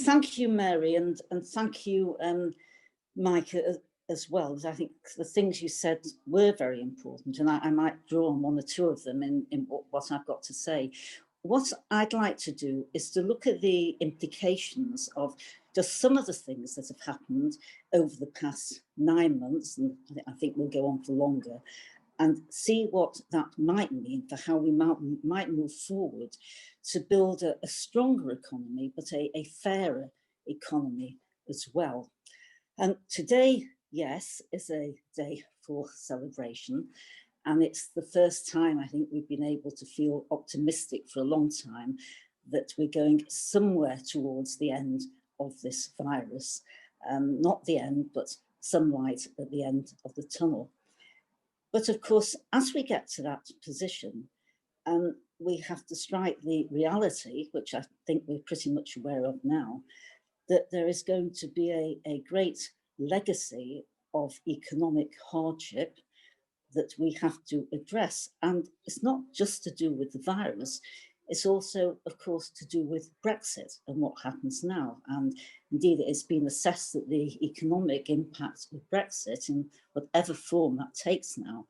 thank you, Mary, and thank you, Mike, as well. Because I think the things you said were very important, and I might draw on one or two of them in what I've got to say. What I'd like to do is to look at the implications of just some of the things that have happened over the past 9 months, and I think we'll go on for longer, and see what that might mean for how we might move forward to build a stronger economy, but a fairer economy as well. And today, yes, is a day for celebration. And it's the first time I think we've been able to feel optimistic for a long time that we're going somewhere towards the end of this virus. Not the end, but some light at the end of the tunnel. But of course, as we get to that position, we have to strike the reality, which I think we're pretty much aware of now, that there is going to be a great legacy of economic hardship that we have to address. And it's not just to do with the virus, it's also, of course, to do with Brexit and what happens now. And indeed, it's been assessed that the economic impact of Brexit, in whatever form that takes now,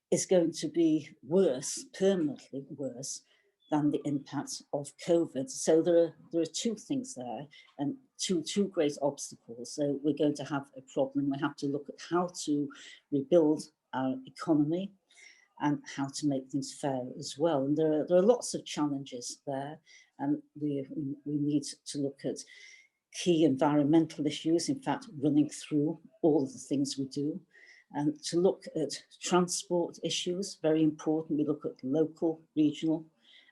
is going to be worse, permanently worse, than the impact of COVID. So there are two things there, and two great obstacles. So we're going to have a problem. We have to look at how to rebuild our economy and how to make things fair as well. And there are lots of challenges there, and we need to look at key environmental issues, in fact, running through all of the things we do, and to look at transport issues, very important. We look at local, regional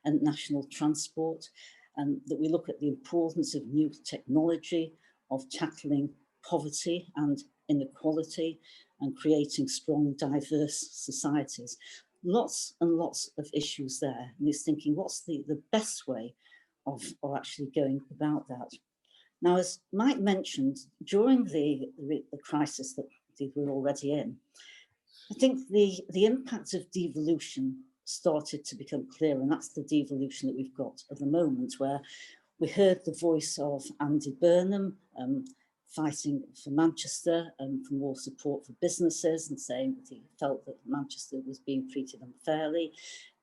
and national transport, and that we look at the importance of new technology, of tackling poverty and inequality, and creating strong, diverse societies. Lots and lots of issues there. And he's thinking, what's the best way of actually going about that? Now, as Mike mentioned, during the crisis that we're already in, I think the impact of devolution started to become clear, and that's the devolution that we've got at the moment, where we heard the voice of Andy Burnham fighting for Manchester and for more support for businesses, and saying that he felt that Manchester was being treated unfairly.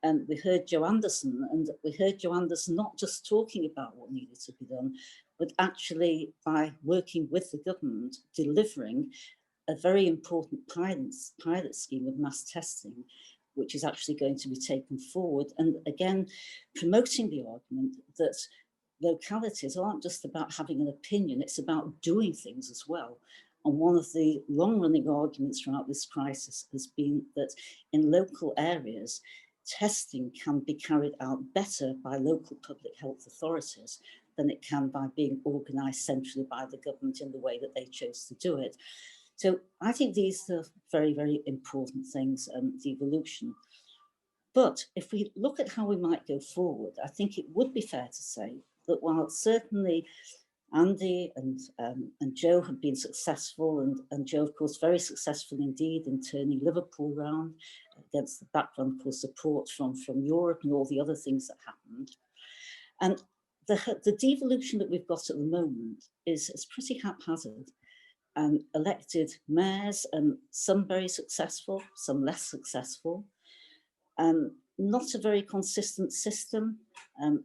And we heard Jo Anderson, and we heard Jo Anderson not just talking about what needed to be done, but actually by working with the government, delivering a very important pilot scheme of mass testing, which is actually going to be taken forward. And again, promoting the argument that localities aren't just about having an opinion, it's about doing things as well. And one of the long-running arguments throughout this crisis has been that in local areas, testing can be carried out better by local public health authorities than it can by being organised centrally by the government in the way that they chose to do it. So I think these are very, very important things, devolution. But if we look at how we might go forward, I think it would be fair to say that while certainly Andy and Jo have been successful, and Jo, of course, very successful indeed in turning Liverpool round against the background, of course, support from Europe and all the other things that happened. And the devolution that we've got at the moment is pretty haphazard. Elected mayors, some very successful, some less successful. Not a very consistent system,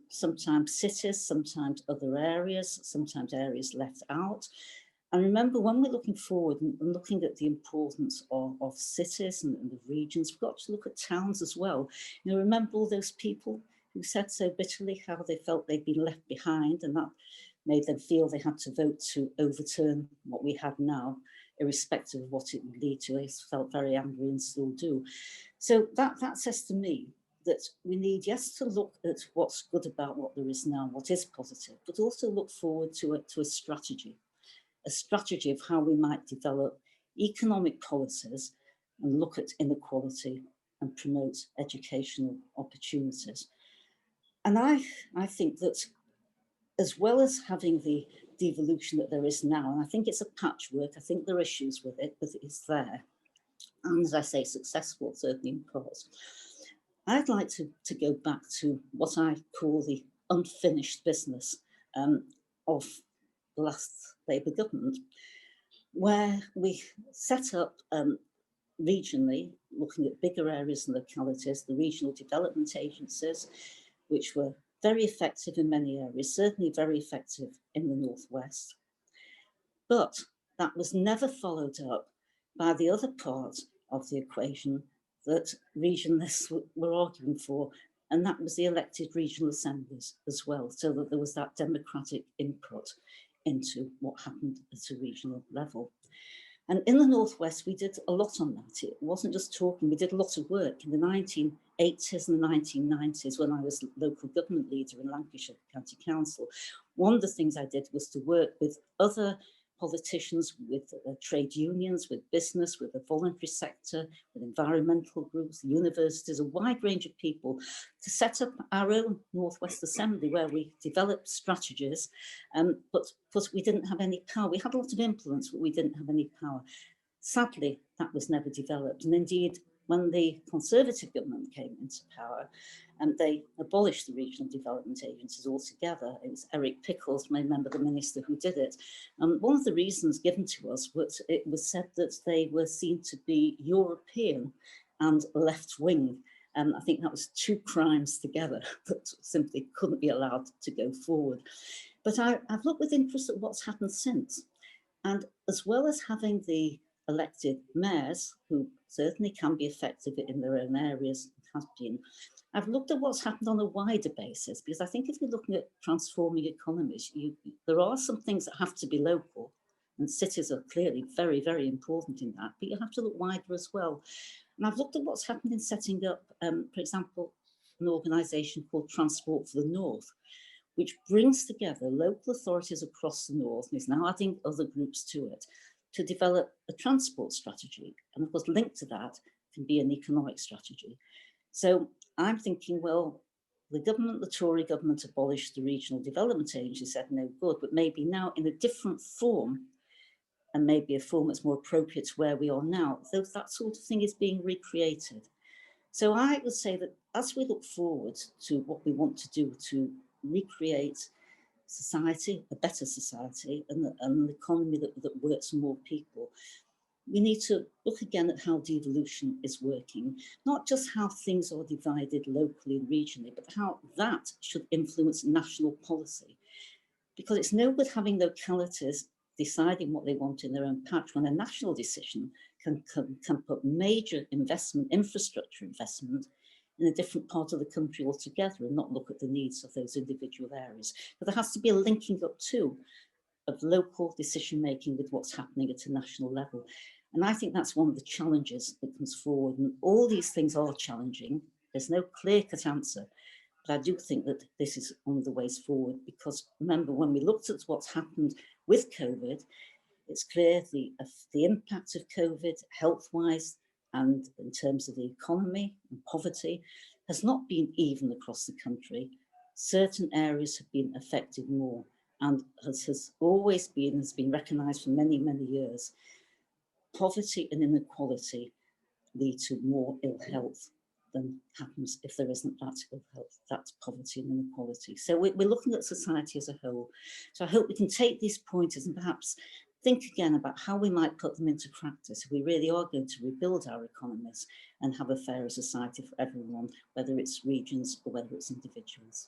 sometimes cities, sometimes other areas, sometimes areas left out. And remember, when we're looking forward and looking at the importance of cities and the regions, we've got to look at towns as well. You know, remember all those people who said so bitterly how they felt they'd been left behind, and that made them feel they had to vote to overturn what we have now, irrespective of what it would lead to. They felt very angry and still do. So that says to me that we need, yes, to look at what's good about what there is now, what is positive, but also look forward to a strategy of how we might develop economic policies and look at inequality and promote educational opportunities. And I think that as well as having the devolution that there is now, and I think it's a patchwork, I think there are issues with it, but it's there. And as I say, successful, certainly in parts. I'd like to go back to what I call the unfinished business of the last Labour government, where we set up regionally, looking at bigger areas and localities, the regional development agencies, which were very effective in many areas, certainly very effective in the Northwest. But that was never followed up by the other part of the equation that regionalists were arguing for, and that was the elected regional assemblies as well, so that there was that democratic input into what happened at a regional level. And in the Northwest, we did a lot on that. It wasn't just talking, we did a lot of work in the 1980s and the 1990s when I was local government leader in Lancashire County Council. One of the things I did was to work with other politicians, with trade unions, with business, with the voluntary sector, with environmental groups, universities, a wide range of people to set up our own Northwest Assembly where we developed strategies, but we didn't have any power. We had a lot of influence, but we didn't have any power. Sadly, that was never developed. And indeed, when the Conservative government came into power, and they abolished the regional development agencies altogether. It was Eric Pickles, my member, the minister, who did it. One of the reasons given to us was it was said that they were seen to be European and left-wing. I think that was two crimes together that simply couldn't be allowed to go forward. But I've looked with interest at what's happened since. And as well as having the elected mayors, who certainly can be effective in their own areas, have been, I've looked at what's happened on a wider basis, because I think if you're looking at transforming economies, there are some things that have to be local, and cities are clearly very, very important in that, but you have to look wider as well. And I've looked at what's happened in setting up, for example, an organisation called Transport for the North, which brings together local authorities across the North, and is now adding other groups to it, to develop a transport strategy. And of course, linked to that can be an economic strategy. So I'm thinking, well, the Tory government abolished the regional development agency, said no good, but maybe now in a different form, and maybe a form that's more appropriate to where we are now, that sort of thing is being recreated. So I would say that as we look forward to what we want to do to recreate society, a better society, and an economy that works for more people, we need to look again at how devolution is working, not just how things are divided locally and regionally, but how that should influence national policy. Because it's no good having localities deciding what they want in their own patch when a national decision can put major investment, infrastructure investment, in a different part of the country altogether and not look at the needs of those individual areas. But there has to be a linking up too of local decision making with what's happening at a national level. And I think that's one of the challenges that comes forward. And all these things are challenging. There's no clear-cut answer. But I do think that this is one of the ways forward, because remember, when we looked at what's happened with COVID, it's clear the impact of COVID health-wise and in terms of the economy and poverty has not been even across the country. Certain areas have been affected more, and has always been, has been recognised for many, many years. Poverty and inequality lead to more ill health than happens if there isn't that ill health, that poverty and inequality. So we're looking at society as a whole. So I hope we can take these pointers and perhaps think again about how we might put them into practice if we really are going to rebuild our economies and have a fairer society for everyone, whether it's regions or whether it's individuals.